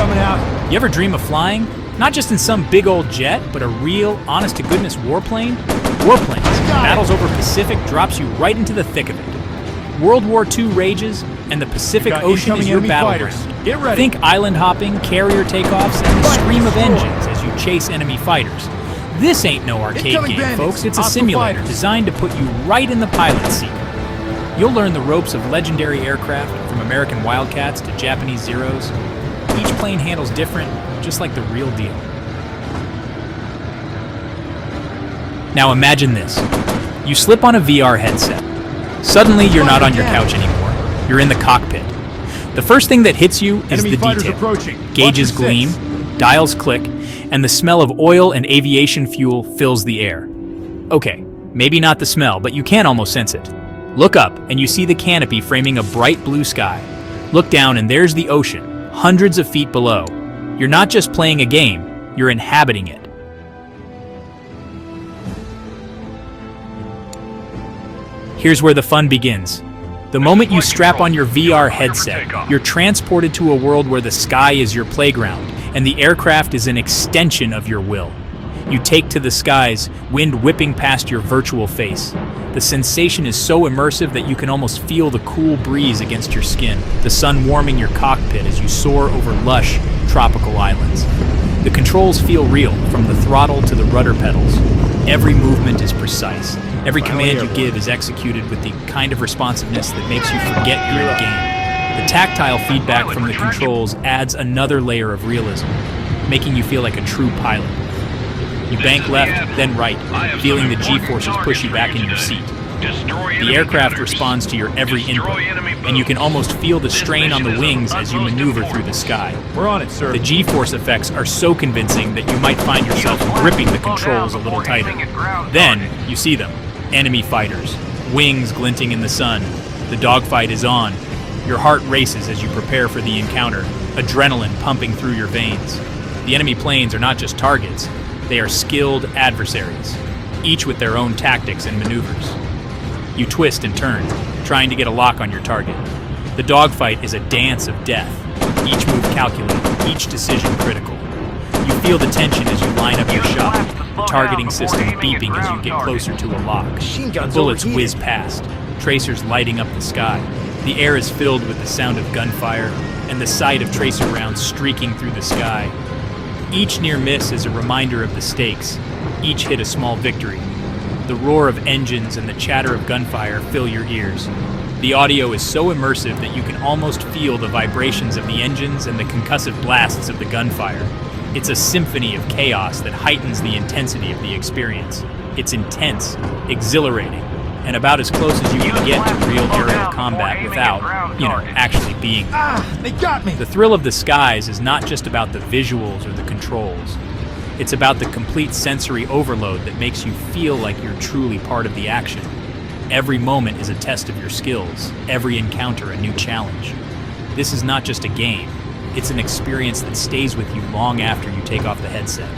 coming out. You ever dream of flying? Not just in some big old jet, but a real, honest-to-goodness warplane? Warplanes. Battles over Pacific drops you right into the thick of it. World War II rages, and the Pacific Ocean is your battleground. Get ready. Think island hopping, carrier takeoffs, and the scream of engines as you chase enemy fighters. This ain't no arcade game, folks. It's a simulator designed to put you right in the pilot's seat. You'll learn the ropes of legendary aircraft, from American Wildcats to Japanese Zeros. Each plane handles different, just like the real deal. Now imagine this. You slip on a VR headset. Suddenly you're not on your couch anymore. You're in the cockpit. The first thing that hits you is the detail. Gauges gleam, dials click, and the smell of oil and aviation fuel fills the air. Okay, maybe not the smell, but you can almost sense it. Look up, and you see the canopy framing a bright blue sky. Look down, and there's the ocean, hundreds of feet below. You're not just playing a game, you're inhabiting it. Here's where the fun begins. The moment you strap on your VR headset, you're transported to a world where the sky is your playground, and the aircraft is an extension of your will. You take to the skies, wind whipping past your virtual face. The sensation is so immersive that you can almost feel the cool breeze against your skin, the sun warming your cockpit as you soar over lush, tropical islands. The controls feel real, from the throttle to the rudder pedals. Every movement is precise. Every command you give is executed with the kind of responsiveness that makes you forget you're in a game. The tactile feedback from the controls adds another layer of realism, making you feel like a true pilot. You bank left, then right, feeling the G-forces push you back in your seat. The aircraft responds to your every input, and you can almost feel the strain on the wings as you maneuver through the sky. We're on it, sir. The G-force effects are so convincing that you might find yourself gripping the controls a little tighter. Then, you see them. Enemy fighters. Wings glinting in the sun. The dogfight is on. Your heart races as you prepare for the encounter, adrenaline pumping through your veins. The enemy planes are not just targets. They are skilled adversaries, each with their own tactics and maneuvers. You twist and turn, trying to get a lock on your target. The dogfight is a dance of death, each move calculated, each decision critical. You feel the tension as you line up your shot, the targeting system beeping as you get closer to a lock. Bullets whiz past, tracers lighting up the sky. The air is filled with the sound of gunfire and the sight of tracer rounds streaking through the sky. Each near miss is a reminder of the stakes, each hit a small victory. The roar of engines and the chatter of gunfire fill your ears. The audio is so immersive that you can almost feel the vibrations of the engines and the concussive blasts of the gunfire. It's a symphony of chaos that heightens the intensity of the experience. It's intense, exhilarating, and about as close as you can get to real aerial combat without, actually being there. They got me! The thrill of the skies is not just about the visuals or the controls. It's about the complete sensory overload that makes you feel like you're truly part of the action. Every moment is a test of your skills, every encounter a new challenge. This is not just a game, it's an experience that stays with you long after you take off the headset.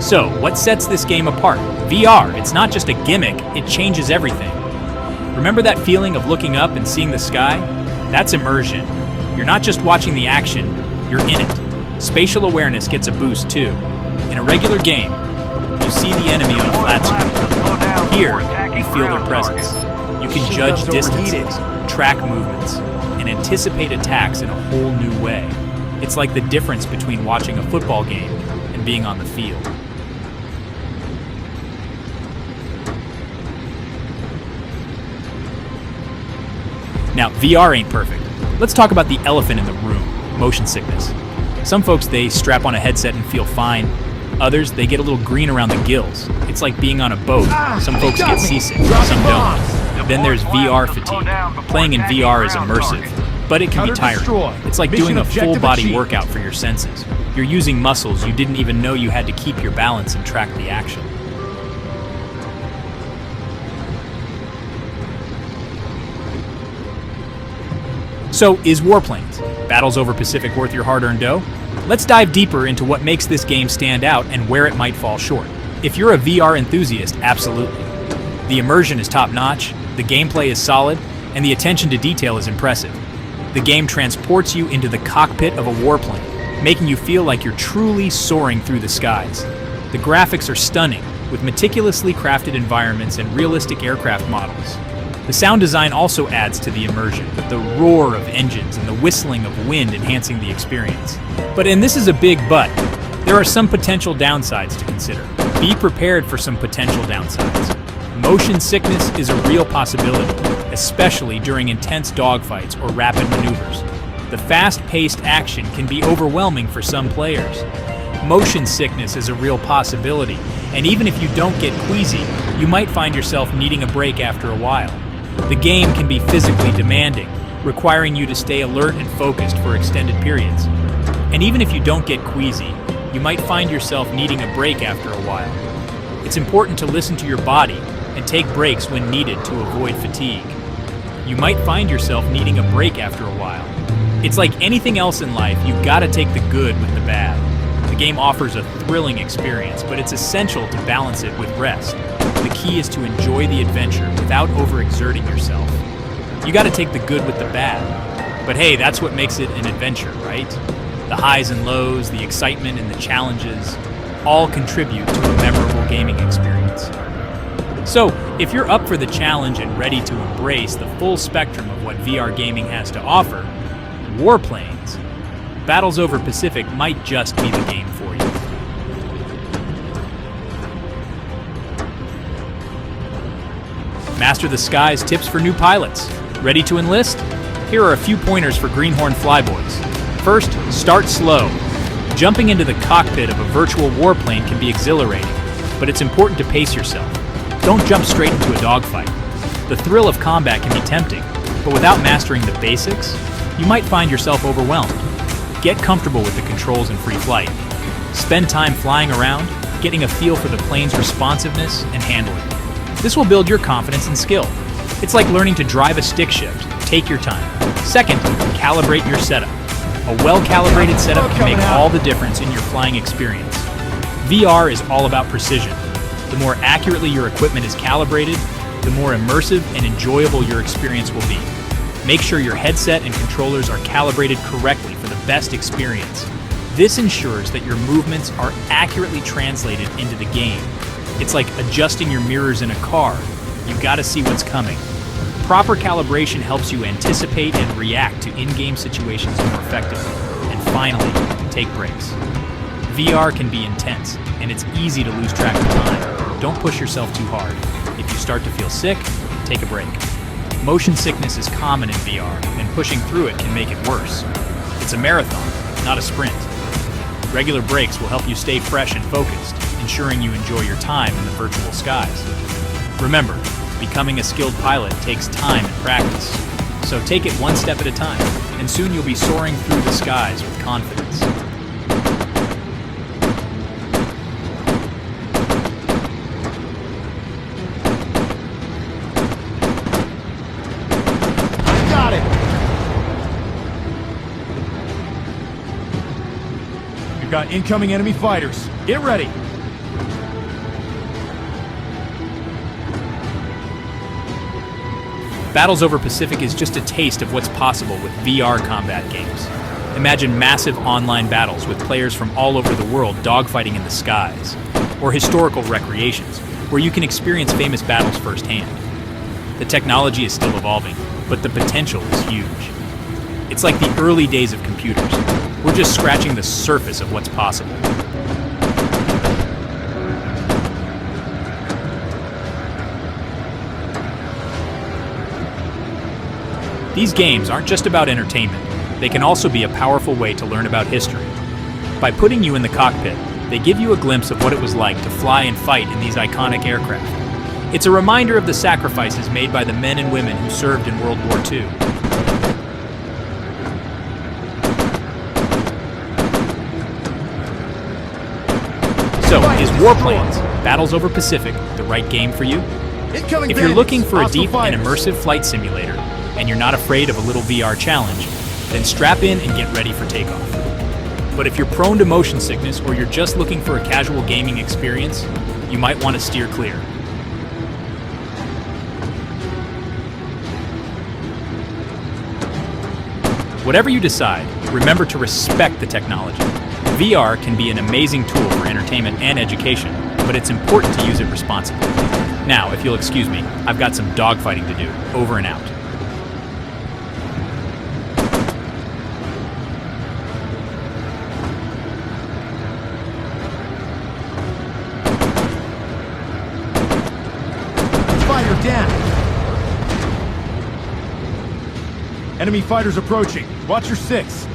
So, what sets this game apart? VR, it's not just a gimmick, it changes everything. Remember that feeling of looking up and seeing the sky? That's immersion. You're not just watching the action, you're in it. Spatial awareness gets a boost too. In a regular game, you see the enemy on a flat screen. Here, you feel their presence. You can judge distances, track movements, and anticipate attacks in a whole new way. It's like the difference between watching a football game and being on the field. Now, VR ain't perfect. Let's talk about the elephant in the room, motion sickness. Some folks, they strap on a headset and feel fine. Others, they get a little green around the gills. It's like being on a boat. Some folks get seasick, some don't. Then there's VR fatigue. Playing in VR is immersive, but it can be tiring. It's like doing a full-body workout for your senses. You're using muscles you didn't even know you had to keep your balance and track the action. So, is Warplanes, Battles Over Pacific, worth your hard-earned dough? Let's dive deeper into what makes this game stand out and where it might fall short. If you're a VR enthusiast, absolutely. The immersion is top-notch, the gameplay is solid, and the attention to detail is impressive. The game transports you into the cockpit of a warplane, making you feel like you're truly soaring through the skies. The graphics are stunning, with meticulously crafted environments and realistic aircraft models. The sound design also adds to the immersion, with the roar of engines and the whistling of wind enhancing the experience. And this is a big but, there are some potential downsides to consider. Be prepared for some potential downsides. Motion sickness is a real possibility, especially during intense dogfights or rapid maneuvers. The fast-paced action can be overwhelming for some players. Motion sickness is a real possibility, and even if you don't get queasy, you might find yourself needing a break after a while. The game can be physically demanding, requiring you to stay alert and focused for extended periods. And even if you don't get queasy, you might find yourself needing a break after a while. It's important to listen to your body and take breaks when needed to avoid fatigue. You might find yourself needing a break after a while. It's like anything else in life, you've got to take the good with the bad. The game offers a thrilling experience, but it's essential to balance it with rest. The key is to enjoy the adventure without overexerting yourself. You got to take the good with the bad. But hey, that's what makes it an adventure, right? The highs and lows, the excitement and the challenges, all contribute to a memorable gaming experience. So, if you're up for the challenge and ready to embrace the full spectrum of what VR gaming has to offer, Warplanes, Battles over Pacific might just be the game for you. Master the Skies tips for new pilots. Ready to enlist? Here are a few pointers for Greenhorn flyboys. First, start slow. Jumping into the cockpit of a virtual warplane can be exhilarating, but it's important to pace yourself. Don't jump straight into a dogfight. The thrill of combat can be tempting, but without mastering the basics, you might find yourself overwhelmed. Get comfortable with the controls in free flight. Spend time flying around, getting a feel for the plane's responsiveness and handling. This will build your confidence and skill. It's like learning to drive a stick shift. Take your time. Second, calibrate your setup. A well-calibrated setup can make all the difference in your flying experience. VR is all about precision. The more accurately your equipment is calibrated, the more immersive and enjoyable your experience will be. Make sure your headset and controllers are calibrated correctly for the best experience. This ensures that your movements are accurately translated into the game. It's like adjusting your mirrors in a car. You've got to see what's coming. Proper calibration helps you anticipate and react to in-game situations more effectively. And finally, take breaks. VR can be intense, and it's easy to lose track of time. Don't push yourself too hard. If you start to feel sick, take a break. Motion sickness is common in VR, and pushing through it can make it worse. It's a marathon, not a sprint. Regular breaks will help you stay fresh and focused, ensuring you enjoy your time in the virtual skies. Remember, becoming a skilled pilot takes time and practice, so take it one step at a time, and soon you'll be soaring through the skies with confidence. Got it! You've got incoming enemy fighters. Get ready! Battles over Pacific is just a taste of what's possible with VR combat games. Imagine massive online battles with players from all over the world dogfighting in the skies, or historical recreations, where you can experience famous battles firsthand. The technology is still evolving, but the potential is huge. It's like the early days of computers. We're just scratching the surface of what's possible. These games aren't just about entertainment. They can also be a powerful way to learn about history. By putting you in the cockpit, they give you a glimpse of what it was like to fly and fight in these iconic aircraft. It's a reminder of the sacrifices made by the men and women who served in World War II. So, is Warplanes, Battles over Pacific, the right game for you? If you're looking for a deep and immersive flight simulator, and you're not afraid of a little VR challenge, then strap in and get ready for takeoff. But if you're prone to motion sickness or you're just looking for a casual gaming experience, you might want to steer clear. Whatever you decide, remember to respect the technology. VR can be an amazing tool for entertainment and education, but it's important to use it responsibly. Now, if you'll excuse me, I've got some dogfighting to do. Over and out. Fighter down! Enemy fighters approaching. Watch your 6.